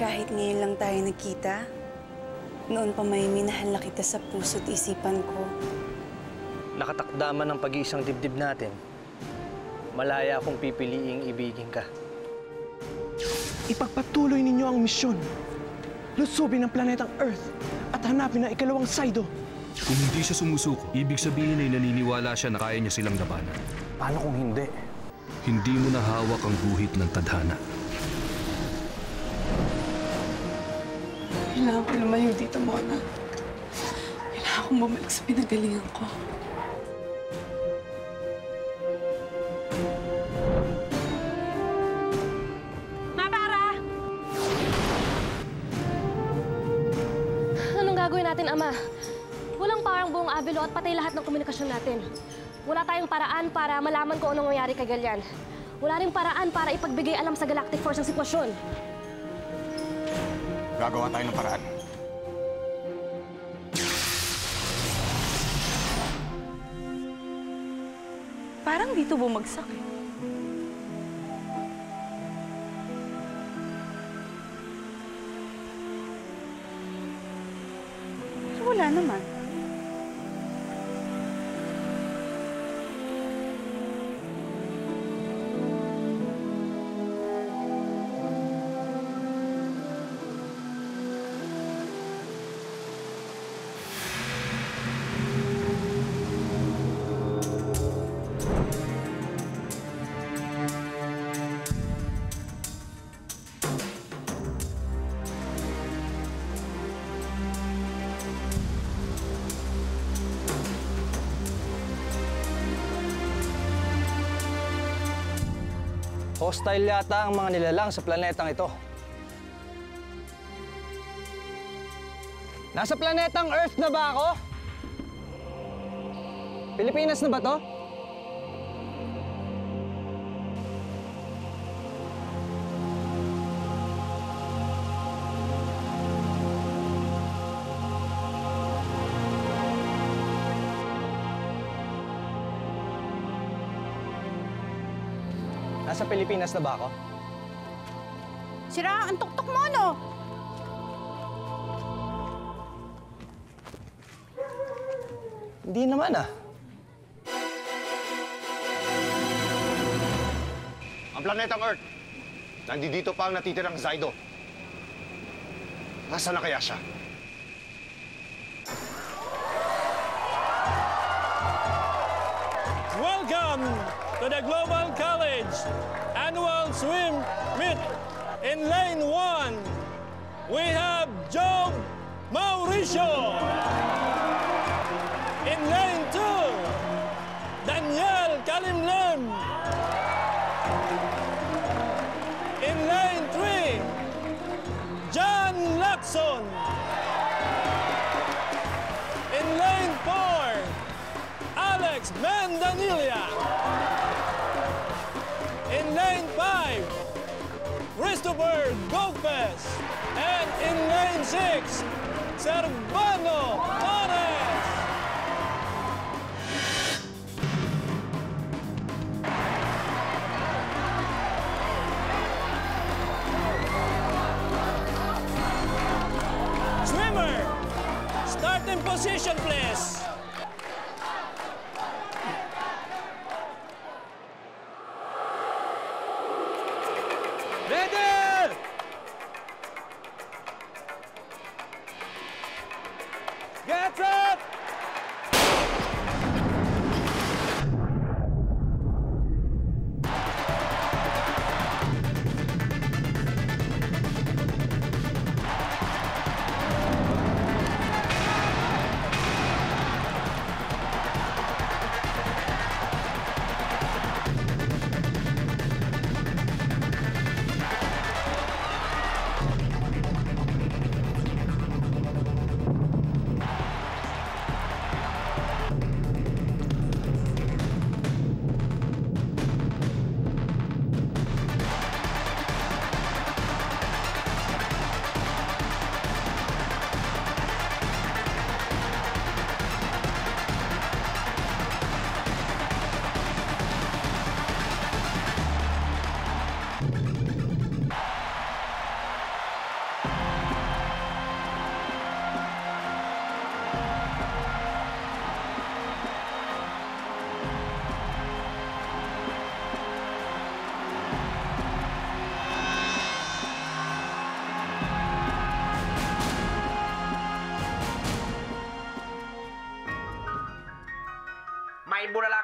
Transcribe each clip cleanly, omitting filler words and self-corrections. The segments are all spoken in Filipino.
Kahit ngayon lang tayo nagkita, noon pa may minahal na kita sa puso't isipan ko. Nakatakda man ang pag-iisang dibdib natin, malaya akong pipiliing ibigin ka. Ipagpatuloy ninyo ang misyon. Lusubin ang planetang Earth at hanapin ang ikalawang Saido. Kung hindi siya sumusuko, ibig sabihin ay naniniwala siya na kaya niya silang labanan. Paano kung hindi? Hindi mo na hawak ang guhit ng tadhana. Kailangan ko lumayo dito, Mona. Kailangan kong bumalik sa pinagalingan ko. Anong gagawin natin, Ama? Walang parang buong Avilo at patay lahat ng komunikasyon natin. Wala tayong paraan para malaman kung anong nangyari kay Galian. Wala rin paraan para ipagbigay alam sa Galactic Force ang sitwasyon. Gagawa tayo ng paraan. Parang dito bumagsak eh. Pero wala naman. Hostile yata ang mga nilalang sa planetang ito. Nasa planetang Earth na ba ako? Pilipinas na ba to? Nasa Pilipinas na ba ako? Sira ang tuktok mo, no? Hindi naman ah. Ang planetang Earth, nandito pa ang natitirang Saido. Nasaan na kaya siya? Welcome to the Global College Annual Swim Meet. In lane 1, we have Job Mauricio. In lane 2, Daniel Kalimlem. In lane 3, John Lacson. In lane 4, Alex Mandanilia. In lane 5, Christopher Gopez. And in lane 6, Servano Torres. Swimmer, starting position, please. Ready! Get set!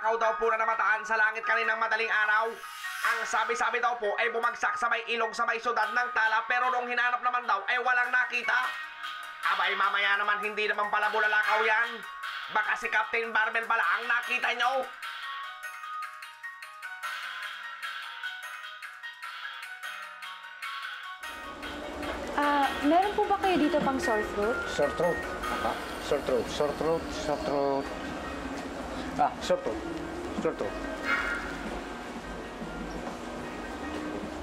bulalakaw daw po na namataan sa langit kaninang madaling araw. Ang sabi-sabi daw po ay bumagsak sa may ilog sa may syudad ng Tala pero nung hinanap naman daw ay walang nakita. Abay mamaya naman hindi naman pala bulalakaw yan. Baka si Captain Barbel pala ang nakita nyo. Meron po ba kayo dito pang sore throat? Sore throat. Sore throat, sore throat, sore throat. Sore throat. Sore throat.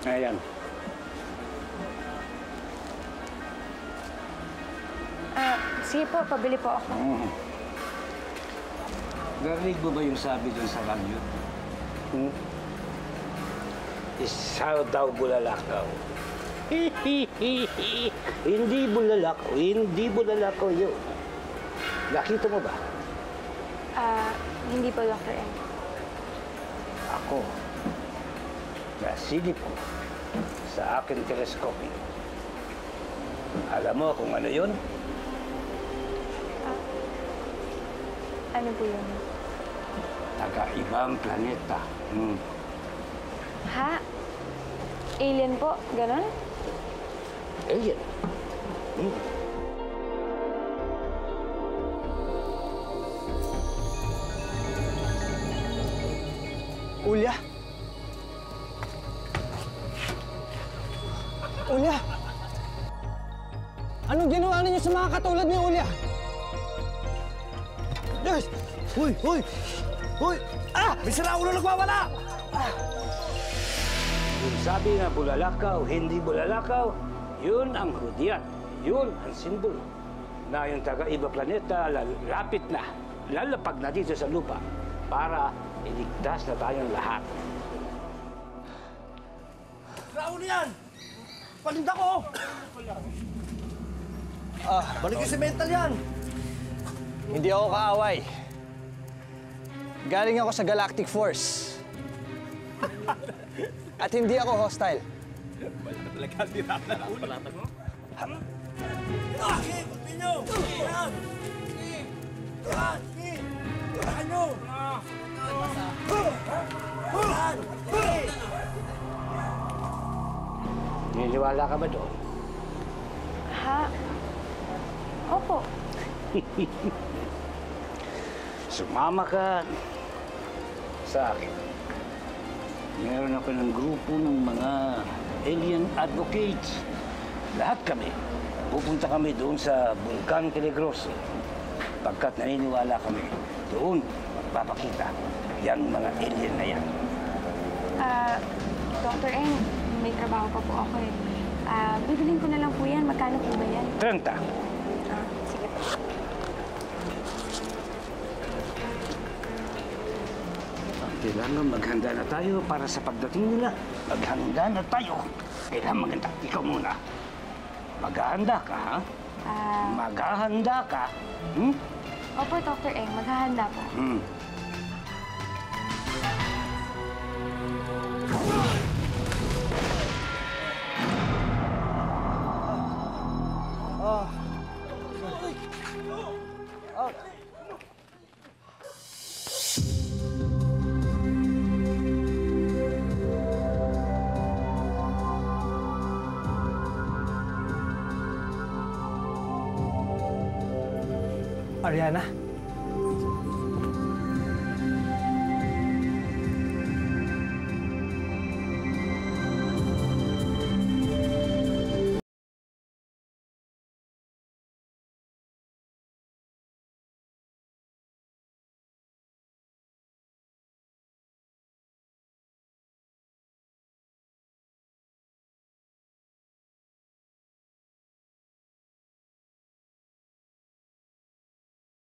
Ayan. Sige po, pabili po ako. Narinig mo ba yung sabi doon sa radyo? Isaw daw bulalakaw. Hindi bulalakaw yun. Nakita mo ba? Hindi po, Dr. M. Ako, nasilip ko sa aking teleskopyo. Alam mo kung ano yun? Ano po yun? Taga-ibang planeta. Ha? Alien po? Ganon? Alien. Ulya! Ulya! Anong ginawa ninyo sa mga katulad ni Ulya? Yes! Hoy! Hoy! Hoy! May saraulo nagwawala! Yung sabi na bulalakaw, hindi bulalakaw, yun ang hudyat. Yun ang simbolo na yung taga-iba planeta lapit na, lalapag na dito sa lupa para iligtas na tayong lahat. Raul yan! Palinda ko! Balik yung semental yan! Hindi ako kaaway. Galing ako sa Galactic Force. At hindi ako hostile. Niniwala ka ba doon? Ha? Opo. Sumama ka sa akin. Meron ako ng grupo ng mga alien advocates. Lahat kami. Pupunta kami doon sa Vulcan Telegroso. Pagkat naniniwala kami, doon magpapakita yung mga alien na yan. Dr. N, may trabaho pa po ako eh. Bibilin ko na lang po yan. Magkano po ba yan? 30. Sige po. Kailangan maghanda na tayo para sa pagdating nila. Maghanda na tayo. Kailangan maghanda. Ikaw muna. Maghahanda ka, ha? Maghahanda ka. Opo, Dr. Eng. Maghahanda po. Ariana,